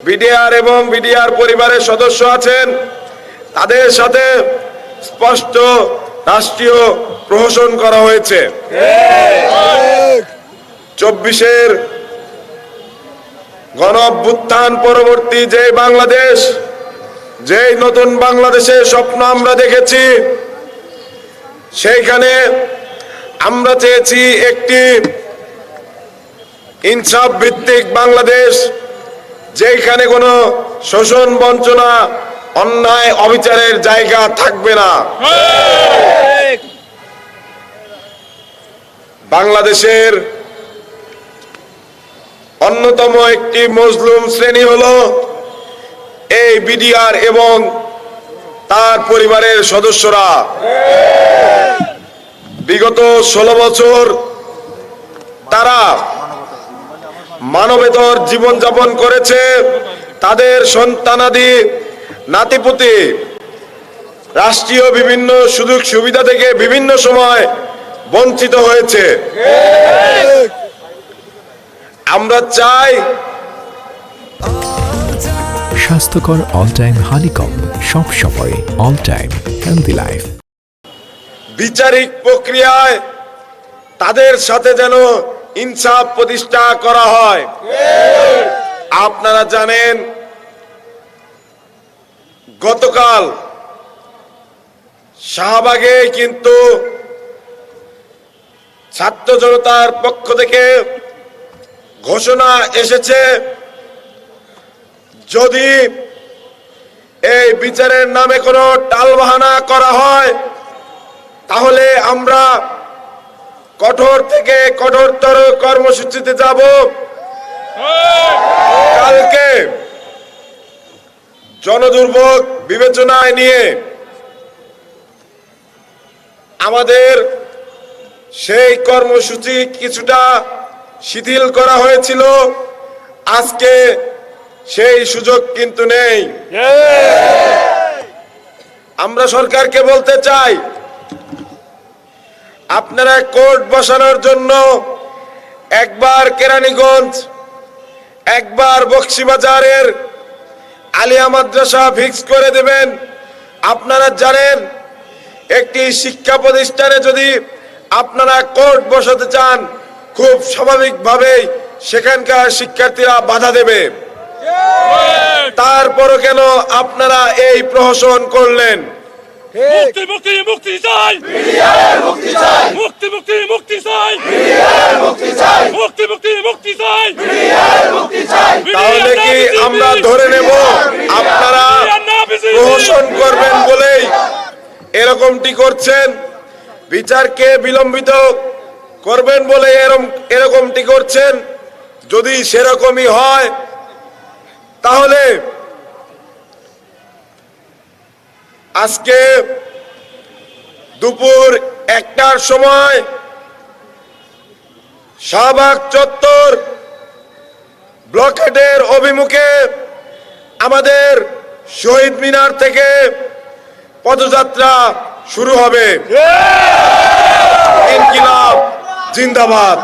BDR এবং BDR পরিবারের সদস্য আছেন, তাদের সাথে স্পষ্ট রাষ্ট্রীয় প্রহসন করা হয়েছে। 24-এর গণঅভ্যুত্থান পরবর্তী যে বাংলাদেশ, যে নতুন বাংলাদেশের স্বপ্ন আমরা দেখেছি, সেইখানে আমরা চেয়েছি একটি ইনসাফ ভিত্তিক বাংলাদেশ, যেখানে কোনো শোষণ, বঞ্চনা, অন্যায়, অবিচারের জায়গা থাকবে না। বাংলাদেশের অন্যতম একটি মজলুম শ্রেণী হলো এই বিডিআর এবং তার পরিবারের সদস্যরা। বিগত 16 বছর তারা মানবেতর জীবনযাপন করেছে। তাদের সন্তানাদি, নাতিপুতি রাষ্ট্রীয় বিভিন্ন সুযোগ সুবিধা থেকে বিভিন্ন সময় বঞ্চিত হয়েছে। আমরা চাই স্বাস্থ্যকর অল টাইম হানিকম, সব সময় অল টাইম হেলদি লাইফ। বিচারিক প্রক্রিয়ায় তাদের সাথে যেন ইনসাফ প্রতিষ্ঠা করা হয়। আপনারা জানেন, গতকাল শাহবাগে কিন্তু ছাত্র জনতার পক্ষ থেকে ঘোষণা এসেছে, যদি এই বিচারের নামে কোনো টালবাহানা করা হয় তাহলে আমরা কঠোর থেকে কঠোরতর কর্মসূচিতে যাব। কালকে জনদুর্ভোগ বিবেচনায় নিয়ে আমাদের সেই কর্মসূচি কিছুটা শিথিল করা হয়েছিল। আজকে সেই সুযোগ কিন্তু নেই। আমরা সরকারকে বলতে চাই, আপনারা কোর্ট বসানোর জন্য একবার কেরানীগঞ্জ, একবার বকশীবাজারের আলিয়া মাদ্রাসা ফিক্স করে দেবেন। আপনারা জানেন, একটি শিক্ষা প্রতিষ্ঠানে যদি আপনারা কোর্ট বসাতে চান, খুব স্বাভাবিকভাবেই সেখানকার শিক্ষার্থীরা বাধা দেবে। তারপরও কেন আপনারা এই প্রহসন করলেন? মুক্তি মুক্তি মুক্তি চাই, মুক্তি চাই, মুক্তি মুক্তি মুক্তি চাই, মুক্তি চাই, মুক্তি মুক্তি মুক্তি চাই, মুক্তি চাই। তাহলে কি আমরা ধরে নেব আপনারা প্রহসন করবেন বলেই এরকমটি করছেন? বিচারকে বিলম্বিত করবেন বলে এরকমটি করছেন? যদি সেরকমই হয় তাহলে আজকে দুপুর 1টার সময় শাহবাগ চত্বর ব্লকেডের অভিমুখে আমাদের শহীদ মিনার থেকে পদযাত্রা শুরু হবে। ইনকিলাব জিন্দাবাদ।